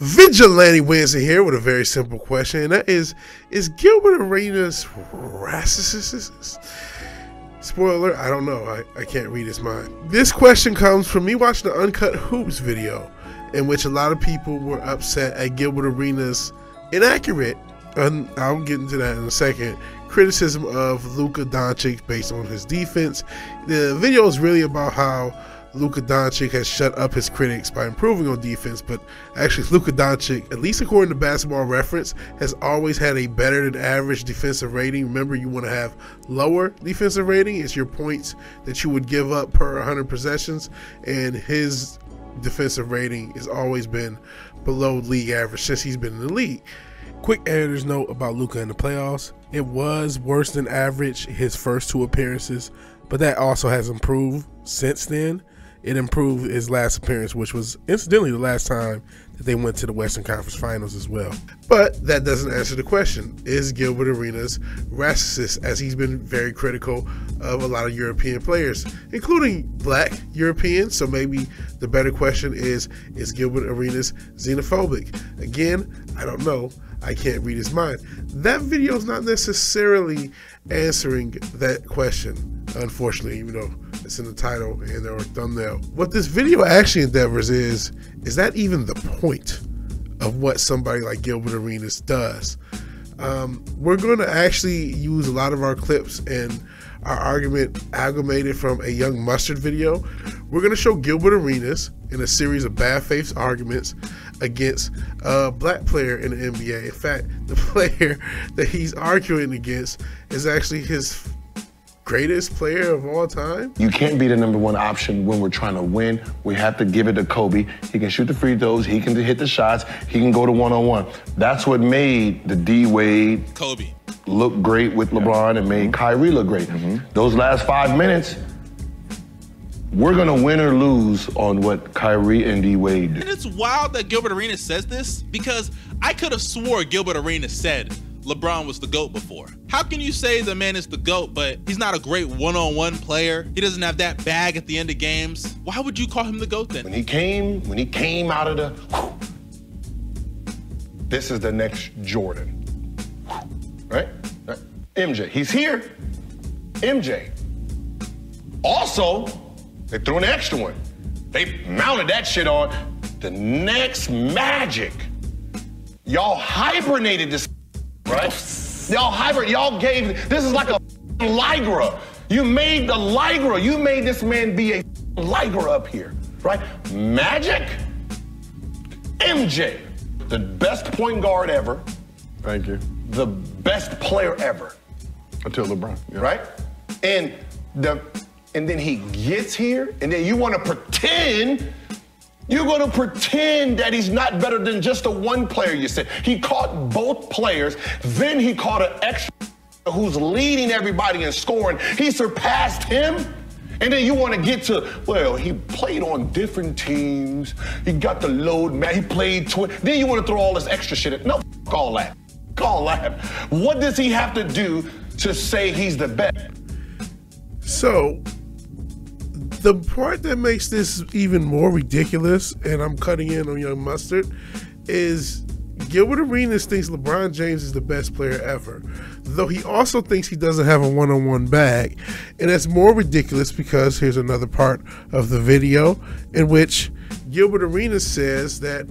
VigilanteWilliamson here with a very simple question, and that is Gilbert Arenas racist? Spoiler alert, I don't know. I can't read his mind. This question comes from me watching the Uncut Hoops video, in which a lot of people were upset at Gilbert Arenas' inaccurate, and I'll get into that in a second, criticism of Luka Doncic based on his defense. The video is really about how Luka Doncic has shut up his critics by improving on defense, but actually Luka Doncic, at least according to Basketball Reference, has always had a better than average defensive rating. Remember, you want to have lower defensive rating. It's your points that you would give up per 100 possessions, and his defensive rating has always been below league average since he's been in the league. Quick editor's note about Luka in the playoffs. It was worse than average his first two appearances, but that also has improved since then. It improved his last appearance, which was incidentally the last time that they went to the Western Conference Finals as well. But that doesn't answer the question. Is Gilbert Arenas racist, as he's been very critical of a lot of European players, including black Europeans? So maybe the better question is Gilbert Arenas xenophobic? Again, I don't know. I can't read his mind. That video is not necessarily answering that question, unfortunately, even though it's in the title and our thumbnail. What this video actually endeavors is that even the point of what somebody like Gilbert Arenas does? We're going to actually use a lot of our clips and our argument amalgamated from a Young Mustard video. We're going to show Gilbert Arenas in a series of bad faith arguments against a black player in the NBA. In fact, the player that he's arguing against is actually his greatest player of all time. You can't be the #1 option when we're trying to win. We have to give it to Kobe. He can shoot the free throws. He can hit the shots. He can go to one-on-one. That's what made the D-Wade Kobe look great with LeBron and made Kyrie look great. Those last 5 minutes, we're going to win or lose on what Kyrie and D-Wade do. And it's wild that Gilbert Arenas says this, because I could have swore Gilbert Arenas said LeBron was the GOAT before. How can you say the man is the GOAT, but he's not a great one-on-one player? He doesn't have that bag at the end of games. Why would you call him the GOAT then? When he came out of the, this is the next Jordan, right? MJ, he's here, MJ. Also, they threw an extra one. They mounted that shit on the next Magic. Y'all hibernated this, right? Y'all gave, this is like a Ligra. You made the Ligra. You made this man be a Ligra up here, right? Magic, MJ, the best point guard ever. Thank you. The best player ever. Until LeBron, yeah. Right? And then he gets here, and then you want to pretend, you're going to pretend that he's not better than just the one player you said. He caught both players, then he caught an extra who's leading everybody in scoring. He surpassed him, and then you want to get to, well, he played on different teams. He got the load, man. He played then you want to throw all this extra shit in. No, f all that. All that. What does he have to do to say he's the best? So, the part that makes this even more ridiculous, and I'm cutting in on Young Mustard, is Gilbert Arenas thinks LeBron James is the best player ever, though he also thinks he doesn't have a one-on-one bag. And that's more ridiculous because here's another part of the video in which Gilbert Arenas says that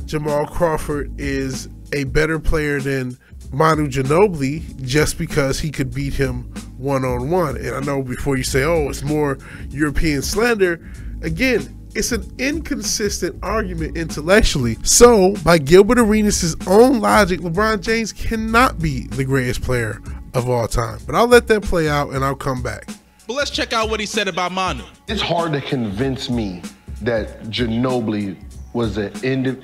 Jamal Crawford is a better player than Manu Ginobili just because he could beat him one-on-one. And I know before you say, oh, it's more European slander, again, it's an inconsistent argument intellectually. So, by Gilbert Arenas' own logic, LeBron James cannot be the greatest player of all time. But I'll let that play out and I'll come back. But let's check out what he said about Manu. It's hard to convince me that Ginobili was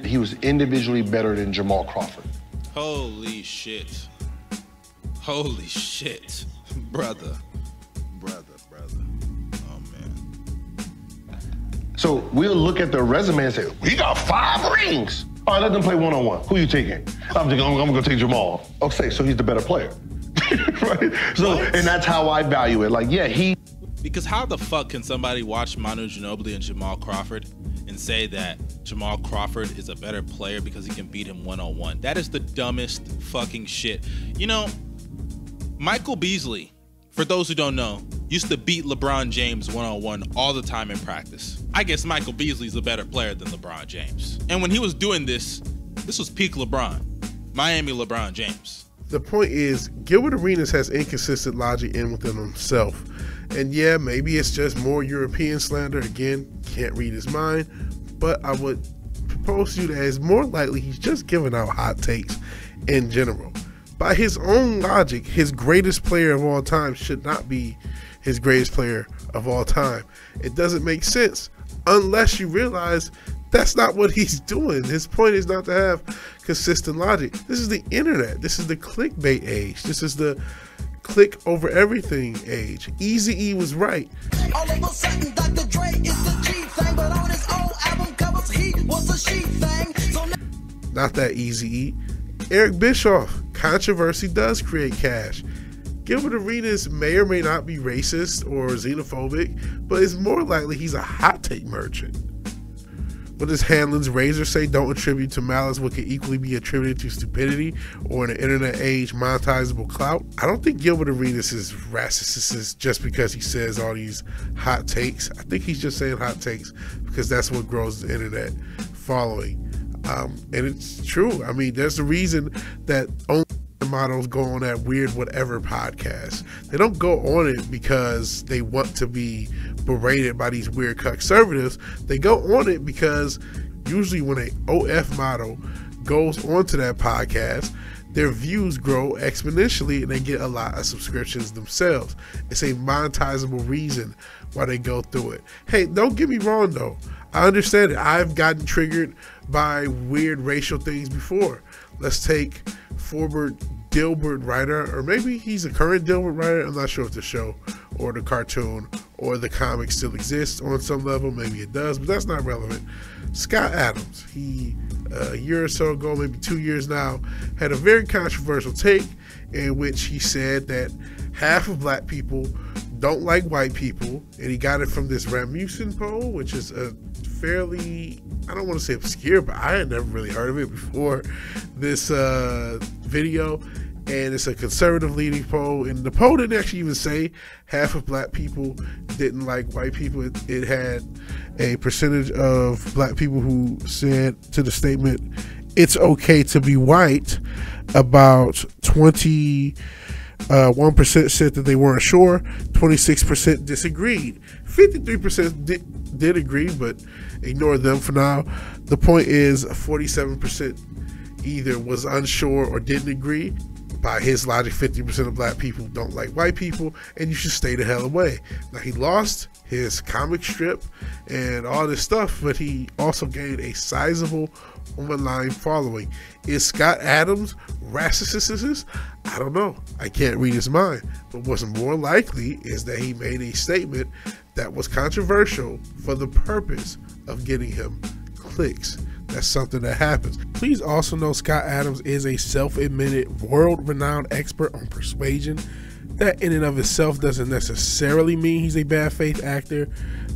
he was individually better than Jamal Crawford. Holy shit. Holy shit. Brother. Oh, man. So we'll look at the resume and say, we got 5 rings. All right, let them play one-on-one. Who you taking? I'm gonna take Jamal. Okay, so he's the better player. Right? So, and that's how I value it. Like, yeah, he Because how the fuck can somebody watch Manu Ginobili and Jamal Crawford and say that Jamal Crawford is a better player because he can beat him one-on-one? That is the dumbest fucking shit. You know, Michael Beasley, for those who don't know, used to beat LeBron James one-on-one all the time in practice. I guess Michael Beasley's a better player than LeBron James. And when he was doing this was peak LeBron. Miami LeBron James. The point is, Gilbert Arenas has inconsistent logic in within himself. And yeah, maybe it's just more European slander. Again, can't read his mind. But I would propose to you that it's more likely he's just giving out hot takes in general. By his own logic, his greatest player of all time should not be his greatest player of all time. It doesn't make sense unless you realize that's not what he's doing. His point is not to have consistent logic. This is the internet. This is the clickbait age. This is the click over everything age. Eazy-E was right. All of a sudden, Dr. Dre is the G thing, but on his own album covers, he was a she thing. So not that Eazy-E. Eric Bischoff. Controversy does create cash. Gilbert Arenas may or may not be racist or xenophobic, but it's more likely he's a hot take merchant. What does Hanlon's razor say? Don't attribute to malice what could equally be attributed to stupidity or in an internet age monetizable clout. I don't think Gilbert Arenas is racist just because he says all these hot takes. I think he's just saying hot takes because that's what grows the internet following. And it's true. I mean, there's a reason that only models go on that weird whatever podcast. They don't go on it because they want to be berated by these weird conservatives. They go on it because usually when an OF model goes onto that podcast, their views grow exponentially and they get a lot of subscriptions themselves. It's a monetizable reason why they go through it. Hey, don't get me wrong though. I understand it. I've gotten triggered by weird racial things before. Let's take former Gilbert writer, or maybe he's a current Gilbert writer. I'm not sure if the show or the cartoon or the comic still exists on some level. Maybe it does, but that's not relevant. Scott Adams, he a year or so ago, maybe 2 years now, had a very controversial take in which he said that half of black people don't like white people, and he got it from this Rasmussen poll, which is a fairly, I don't want to say obscure, but I had never really heard of it before this video. And it's a conservative leading poll, and the poll didn't actually even say half of black people didn't like white people. It had a percentage of black people who said to the statement, "It's okay to be white." About 21% said that they weren't sure. 26% disagreed. 53% did agree, but ignore them for now. The point is 47% either was unsure or didn't agree. By his logic, 50% of black people don't like white people, and you should stay the hell away. Now, he lost his comic strip and all this stuff, but he also gained a sizable online following. Is Scott Adams racist? I don't know. I can't read his mind. But what's more likely is that he made a statement that was controversial for the purpose of getting him clicks. That's something that happens. Please also know Scott Adams is a self-admitted world-renowned expert on persuasion. That in and of itself doesn't necessarily mean he's a bad faith actor,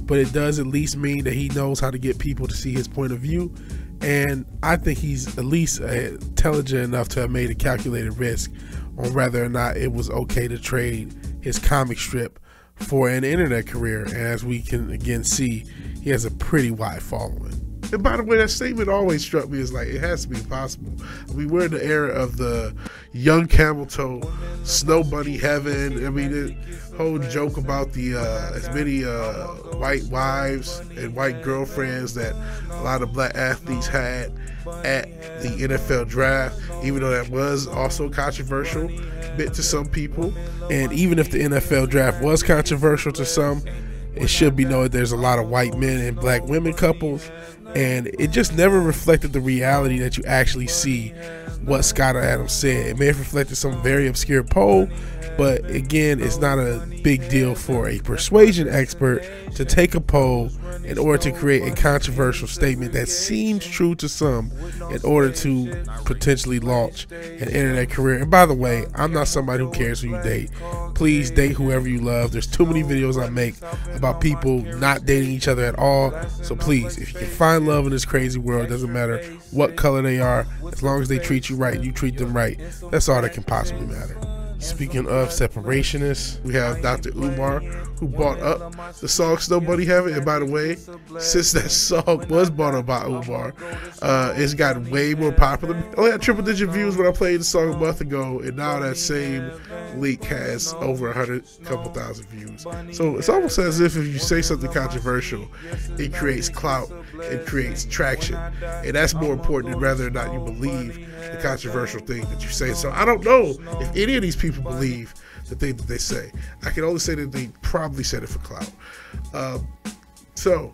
but it does at least mean that he knows how to get people to see his point of view. And I think he's at least intelligent enough to have made a calculated risk on whether or not it was okay to trade his comic strip for an internet career. And as we can again see, he has a pretty wide following. And by the way, that statement always struck me as like, it has to be possible. We're in the era of the young camel toe, snow bunny heaven. I mean, the whole joke about the as many white wives and white girlfriends that a lot of black athletes had at the NFL draft, even though that was also controversial bit to some people. And even if the NFL draft was controversial to some, it should be noted there's a lot of white men and black women couples, and it just never reflected the reality that you actually see what Scott Adams said. It may have reflected some very obscure poll, but again, it's not a big deal for a persuasion expert to take a poll in order to create a controversial statement that seems true to some in order to potentially launch an internet career. And by the way, I'm not somebody who cares who you date. Please date whoever you love. There's too many videos I make about people not dating each other at all. So please, if you can find love in this crazy world, it doesn't matter what color they are, as long as they treat you right and you treat them right, that's all that can possibly matter. Speaking of separationists, we have Dr. Umar, who bought up the song Snow Bunny Heaven. And by the way, since that song was bought up by Umar, it's gotten way more popular. I only had triple-digit views when I played the song a month ago, and now that same leak has over 100, couple thousand views. So it's almost as if you say something controversial, it creates clout, it creates traction, and that's more important than whether or not you believe the controversial thing that you say. So I don't know if any of these people believe the thing that they say. I can only say that they probably said it for clout. So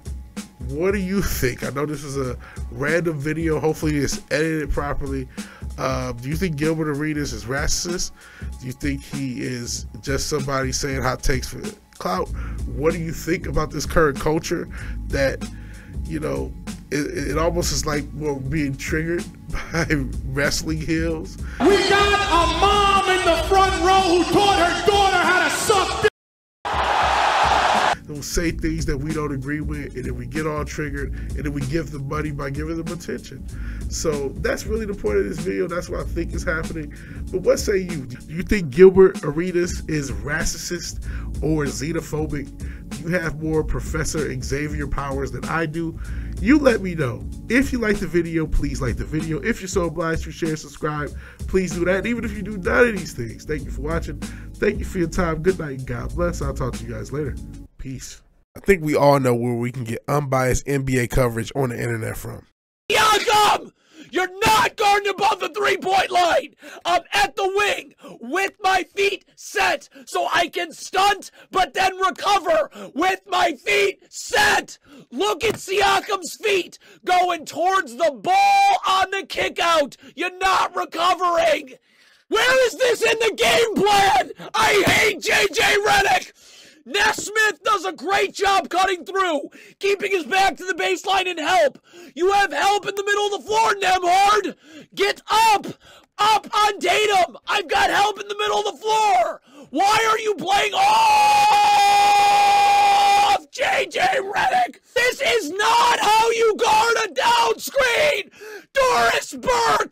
what do you think? I know this is a random video. Hopefully it's edited properly. Do you think Gilbert Arenas is racist? Do you think he is just somebody saying hot takes for clout? What do you think about this current culture that, you know, it almost is like we're being triggered by wrestling heels? We got a mom in the front row who taught her daughter how to suck dick. They'll say things that we don't agree with, and then we get all triggered, and then we give them money by giving them attention. So that's really the point of this video. That's what I think is happening. But what say you? Do you think Gilbert Arenas is racist or xenophobic? Do you have more Professor Xavier powers than I do? You let me know. If you like the video, please like the video. If you're so obliged to share, subscribe, please do that. And even if you do none of these things, thank you for watching. Thank you for your time. Good night and God bless. I'll talk to you guys later. Peace. I think we all know where we can get unbiased NBA coverage on the internet from. Siakam! You're not guarding above the three-point line! I'm at the wing with my feet set so I can stunt but then recover with my feet set! Look at Siakam's feet going towards the ball on the kick-out! You're not recovering! Where is this in the game plan? I hate JJ Redick! Nesmith does a great job cutting through, keeping his back to the baseline and help. You have help in the middle of the floor, Nemhard. Get up! Up on Tatum! I've got help in the middle of the floor! Why are you playing off JJ Redick? This is not how you guard a down screen! Doris Burke!